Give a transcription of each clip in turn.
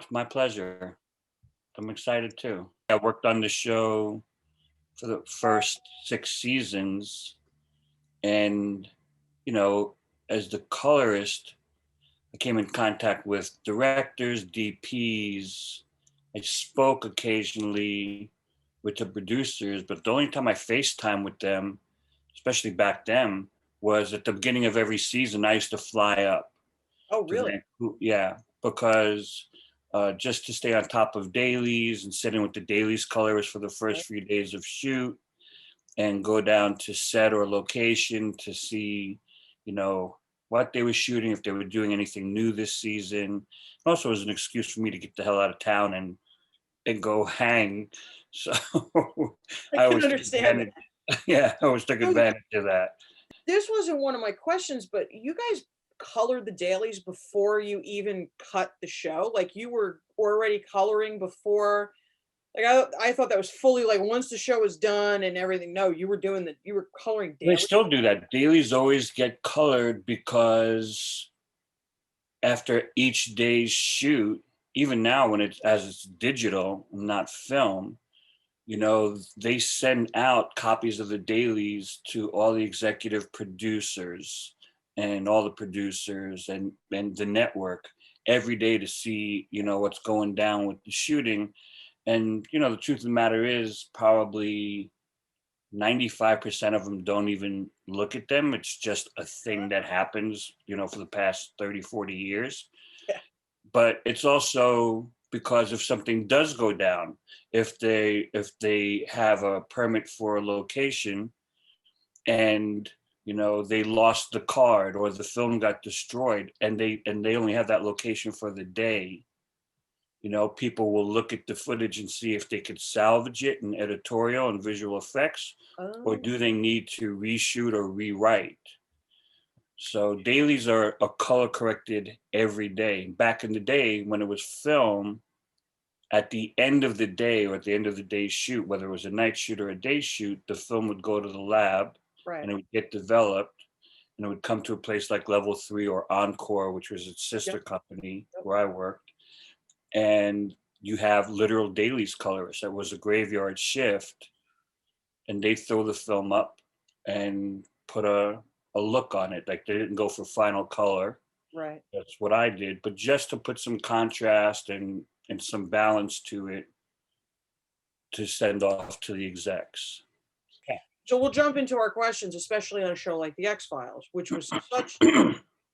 it's my pleasure. I'm excited too. I worked on the show for the first 6 seasons, and you know, as the colorist, I came in contact with directors, DPs. I spoke occasionally with the producers, but the only time I FaceTime with them, especially back then, was at the beginning of every season. I used to fly up Oh, to really? Vancouver, yeah, because just to stay on top of dailies and sit in with the dailies colorist for the first few days of shoot, and go down to set or location to see, you know, what they were shooting, if they were doing anything new this season. Also, as an excuse for me to get the hell out of town and go hang. So I I can always took understand advantage. that. Yeah, I always took So advantage of that. this wasn't one of my questions, but you guys colored the dailies before you even cut the show? Like you were already coloring before? Like I thought that was fully like once the show was done and everything. No, you were coloring They daily. still do that. Dailies always get colored because after each day's shoot, even now when it's digital, not film, they send out copies of the dailies to all the executive producers and all the producers and the network every day to see, what's going down with the shooting. And, the truth of the matter is probably 95% of them don't even look at them. It's just a thing that happens, for the past 30, 40 years. Yeah. But it's also because if something does go down, if they have a permit for a location and they lost the card or the film got destroyed and they only have that location for the day, people will look at the footage and see if they could salvage it in editorial and visual effects, or Oh, do they need to reshoot or rewrite. So dailies are color corrected every day. Back in the day when it was film, at the end of the day or at the end of the day's shoot, whether it was a night shoot or a day shoot, the film would go to the lab right. and it would get developed, and it would come to a place like Level 3 or Encore, which was its sister Yep. company Yep. where I worked. And you have literal dailies colorists. That was a graveyard shift, and they throw the film up and put a look on it. Like they didn't go for final color. Right. That's what I did, but just to put some contrast and some balance to it to send off to the execs. Okay. So we'll jump into our questions, especially on a show like the X-Files, which was such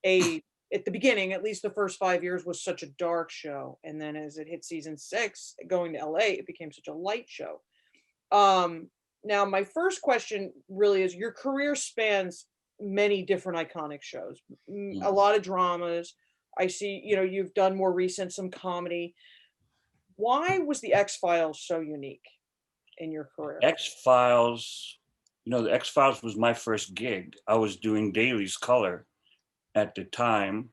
a at the beginning, at least the first 5 years, was such a dark show. And then as it hit season 6, going to LA, it became such a light show. Now my first question really is your career spans many different iconic shows, a lot of dramas. I see, you've done more recent some comedy. Why was the X-Files so unique in your career? X-Files, the X-Files was my first gig. I was doing dailies color at the time,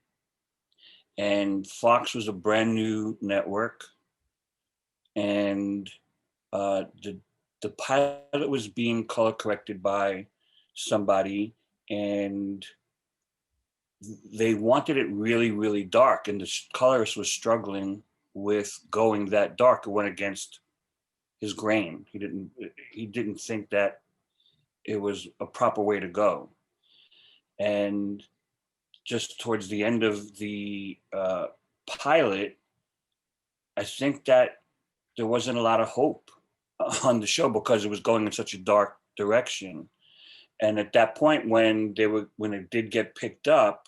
and Fox was a brand new network, and the pilot was being color corrected by somebody, and they wanted it really, really dark, and the colorist was struggling with going that dark. It went against his grain. He didn't think that it was a proper way to go. And just towards the end of the pilot, I think that there wasn't a lot of hope on the show because it was going in such a dark direction. And at that point, when it did get picked up,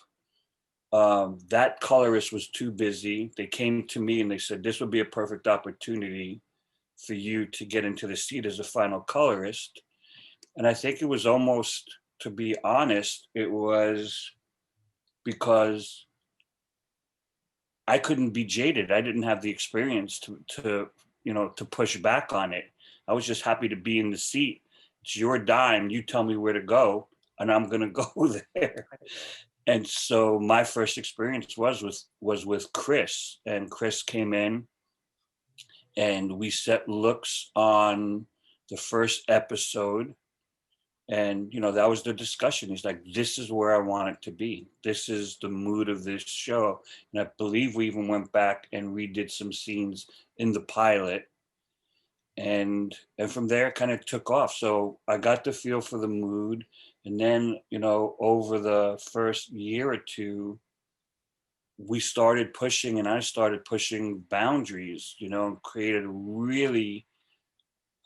that colorist was too busy. They came to me and they said, "This would be a perfect opportunity for you to get into the seat as a final colorist." And I think it was almost, to be honest, it was because I couldn't be jaded. I didn't have the experience to push back on it. I was just happy to be in the seat. It's your dime. You tell me where to go, and I'm gonna go there. And so my first experience was with Chris, and Chris came in, and we set looks on the first episode, And, that was the discussion. He's like, this is where I want it to be. This is the mood of this show. And I believe we even went back and redid some scenes in the pilot. And from there, it kind of took off. So I got the feel for the mood. And then, over the first year or two, we started pushing, and I started pushing boundaries, and created a really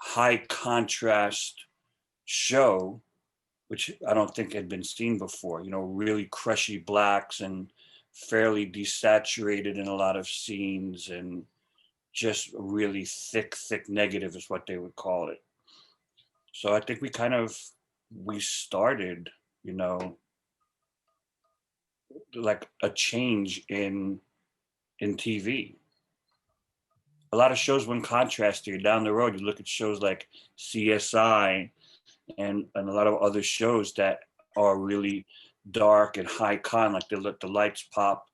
high contrast show, which I don't think had been seen before, really crushy blacks and fairly desaturated in a lot of scenes, and just really thick negative is what they would call it. So I think we started, like a change in TV. A lot of shows went contrast here. Down the road, you look at shows like CSI and a lot of other shows that are really dark and high con, like they let the lights pop,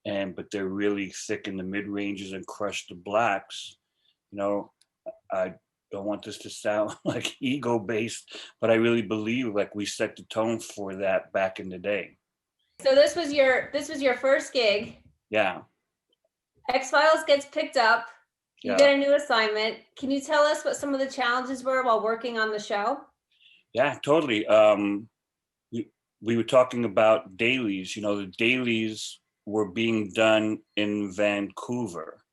but they're really thick in the mid ranges and crush the blacks. I don't want this to sound like ego based, but I really believe like we set the tone for that back in the day. So this was your first gig. Yeah. X-Files gets picked up. You Yeah. get a new assignment. Can you tell us what some of the challenges were while working on the show? Yeah, totally. We were talking about dailies. The dailies were being done in Vancouver.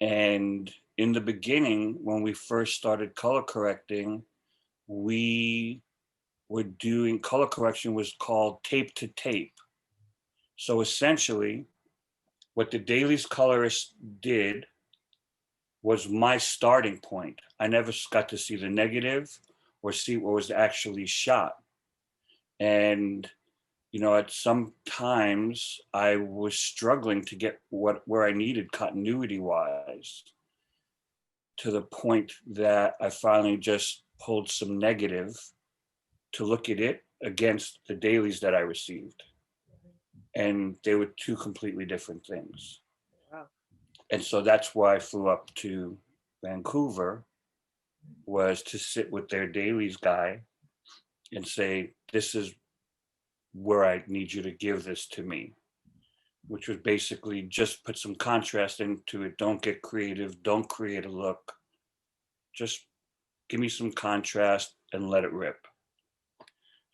And in the beginning, when we first started color correcting, we were doing color correction was called tape to tape. So essentially, what the dailies colorist did was my starting point. I never got to see the negative or see what was actually shot. And, at some times I was struggling to get where I needed continuity wise, to the point that I finally just pulled some negative to look at it against the dailies that I received. And they were two completely different things. Wow. And so that's why I flew up to Vancouver, was to sit with their dailies guy and say, this is where I need you to give this to me, which was basically just put some contrast into it. Don't get creative. Don't create a look. Just give me some contrast and let it rip.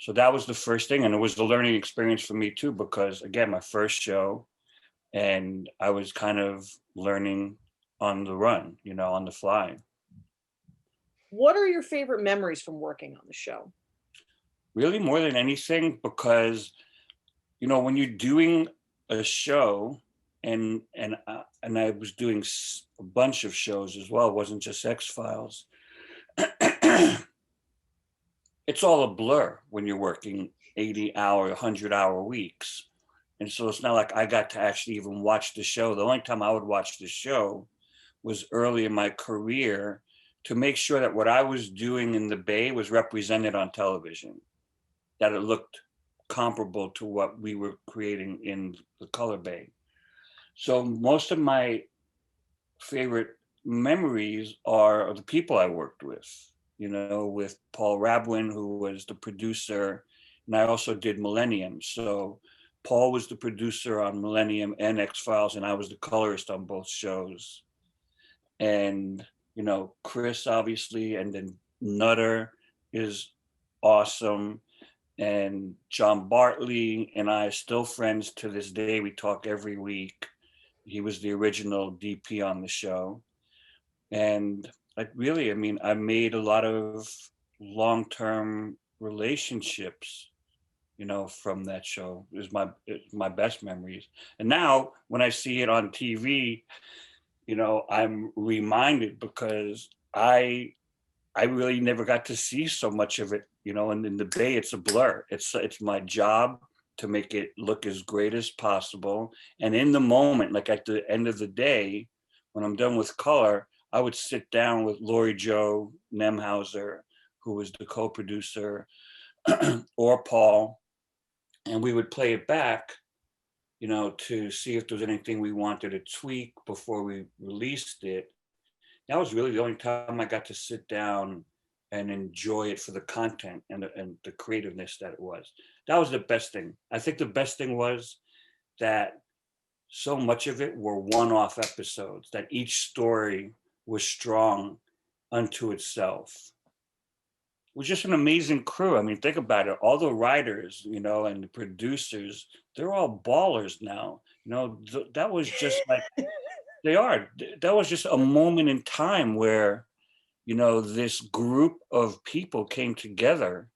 So that was the first thing. And it was the learning experience for me too, because again, my first show, and I was kind of learning on the run, on the fly. What are your favorite memories from working on the show? Really, more than anything, because, when you're doing a show, and I was doing a bunch of shows as well, it wasn't just X-Files. It's all a blur when you're working 80-hour, 100-hour weeks. And so it's not like I got to actually even watch the show. The only time I would watch the show was early in my career, to make sure that what I was doing in the Bay was represented on television, that it looked comparable to what we were creating in the Color Bay. So most of my favorite memories are of the people I worked with, with Paul Rabwin, who was the producer, and I also did Millennium. So Paul was the producer on Millennium and X-Files, and I was the colorist on both shows. And, Chris, obviously, and then Nutter is awesome. And John Bartley and I are still friends to this day. We talk every week. He was the original DP on the show. And I made a lot of long-term relationships, from that show. Is my best memories. And now when I see it on TV, I'm reminded, because I really never got to see so much of it, and in the Bay, it's a blur. It's my job to make it look as great as possible. And in the moment, like at the end of the day, when I'm done with color, I would sit down with Lori Jo Nemhauser, who was the co-producer, or Paul, and we would play it back, to see if there was anything we wanted to tweak before we released it. That was really the only time I got to sit down and enjoy it for the content and the creativeness that it was. That was the best thing. I think the best thing was that so much of it were one-off episodes, that each story was strong unto itself. It was just an amazing crew. I mean, think about it. All the writers, you know, and the producers, they're all ballers now. You know, that was just like, they are. That was just a moment in time where, you know, this group of people came together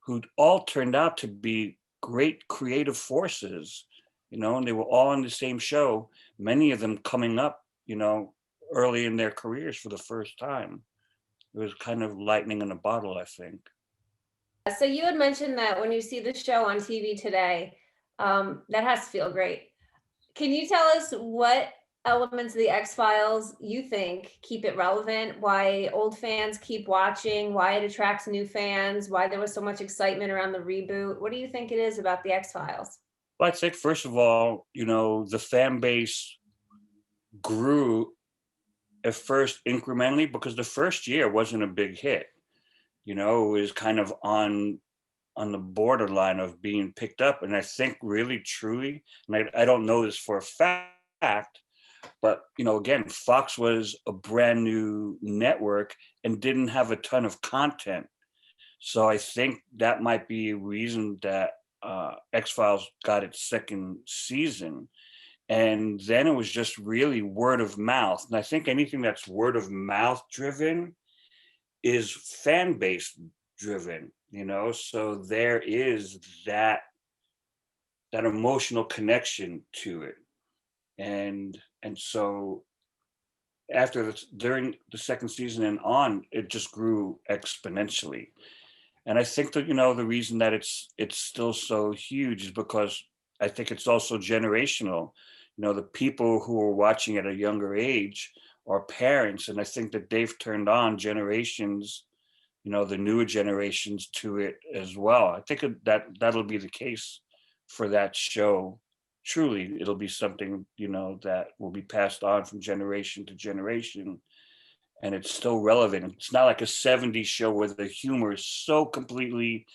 who all turned out to be great creative forces, you know, and they were all on the same show, many of them coming up, you know, early in their careers for the first time. It was kind of lightning in a bottle, I think. So you had mentioned that when you see the show on TV today, that has to feel great. Can you tell us what elements of the X-Files you think keep it relevant, why old fans keep watching, why it attracts new fans, why there was so much excitement around the reboot? What do you think it is about the X-Files? Well, I'd say, first of all, you know, the fan base grew at first incrementally because the first year wasn't a big hit. You know, it was kind of on the borderline of being picked up. And I think really, truly, and I don't know this for a fact, but, you know, again, Fox was a brand new network and didn't have a ton of content. So I think that might be a reason that X-Files got its second season. And then it was just really word of mouth. And I think anything that's word of mouth driven is fan base driven, you know? So there is that emotional connection to it. And so during the second season and on, it just grew exponentially. And I think that, you know, the reason that it's still so huge is because I think it's also generational. You know, the people who are watching at a younger age are parents, and I think that they've turned on generations, you know, the newer generations to it as well. I think that'll be the case for that show. Truly, it'll be something, you know, that will be passed on from generation to generation, and it's still relevant. It's not like a 70s show where the humor is so completely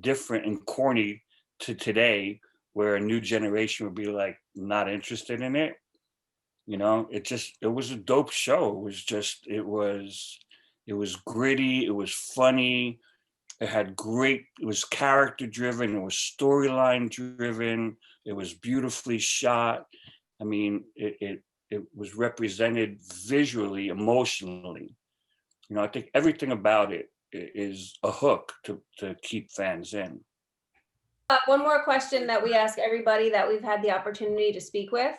different and corny to today, where a new generation would be like not interested in it. You know, it was a dope show. It was gritty, it was funny, it was character driven, it was storyline driven, it was beautifully shot. I mean, it was represented visually, emotionally. You know, I think everything about it is a hook to keep fans in. One more question that we ask everybody that we've had the opportunity to speak with,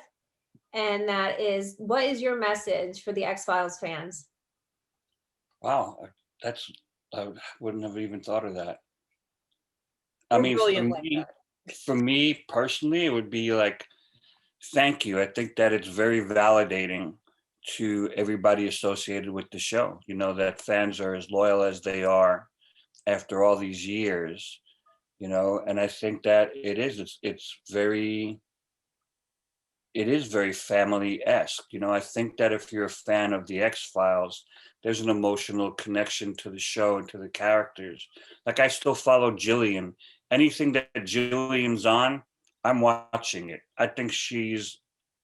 and that is, what is your message for the X-Files fans? Wow, I wouldn't have even thought of that. I We're mean, brilliant like that. for me personally, it would be like, thank you. I think that it's very validating to everybody associated with the show. You know, that fans are as loyal as they are after all these years, you know, and I think that it is very family-esque. You know, I think that if you're a fan of the X-Files, there's an emotional connection to the show and to the characters. Like, I still follow Jillian. Anything that Jillian's on, I'm watching it. I think she's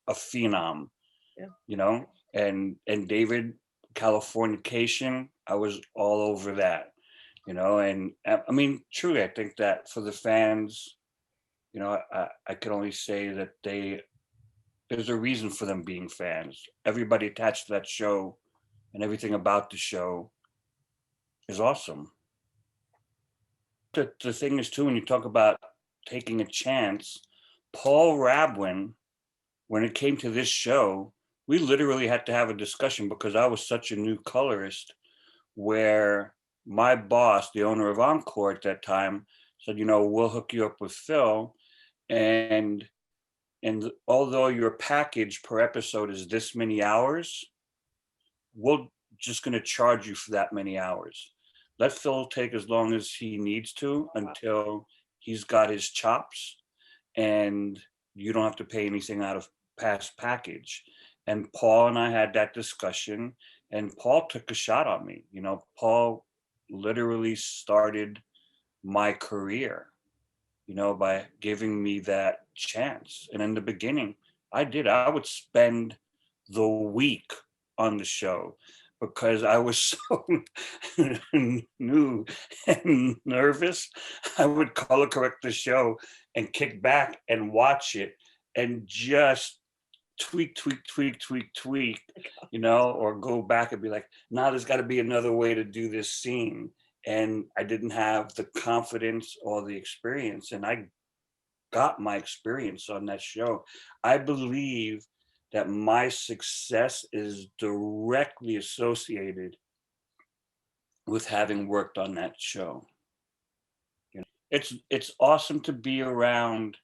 a phenom. Yeah. You know, and David, Californication, I was all over that. You know, and I mean, truly, I think that for the fans, you know, I could only say that there's a reason for them being fans. Everybody attached to that show and everything about the show is awesome. The thing is too, when you talk about taking a chance, Paul Rabwin, when it came to this show, we literally had to have a discussion because I was such a new colorist, where my boss, the owner of Encore at that time, said, you know, we'll hook you up with Phil, and although your package per episode is this many hours, we're just going to charge you for that many hours. Let Phil take as long as he needs to until he's got his chops, and you don't have to pay anything out of past package. And Paul and I had that discussion, and Paul took a shot on me. You know, Paul literally started my career, you know, by giving me that chance. And in the beginning, I would spend the week on the show because I was so new and nervous. I would color correct the show and kick back and watch it and just tweak, you know, or go back and be like, nah, there's got to be another way to do this scene. And I didn't have the confidence or the experience. And I got my experience on that show. I believe that my success is directly associated with having worked on that show. You know, it's awesome to be around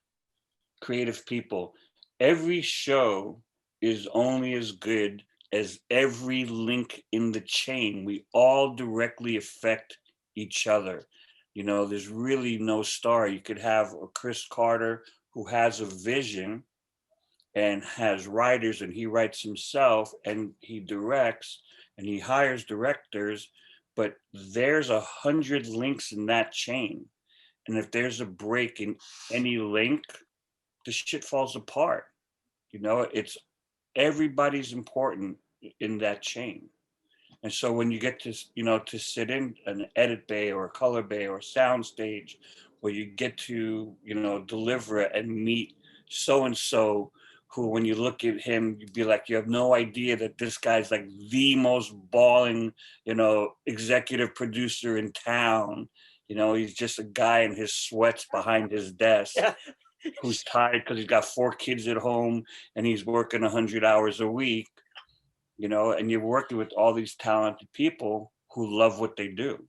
creative people. Every show is only as good as every link in the chain. We all directly affect each other. You know, there's really no star. You could have a Chris Carter who has a vision and has writers, and he writes himself and he directs and he hires directors, but there's 100 links in that chain. And if there's a break in any link, the shit falls apart. You know, it's everybody's important in that chain. And so when you get to, you know, to sit in an edit bay or a color bay or a sound stage, where you get to, you know, deliver it and meet so-and-so who, when you look at him, you'd be like, you have no idea that this guy's like the most balling, you know, executive producer in town. You know, he's just a guy in his sweats behind his desk. Yeah. Who's tired because he's got 4 kids at home and he's working 100 hours a week, you know, and you're working with all these talented people who love what they do.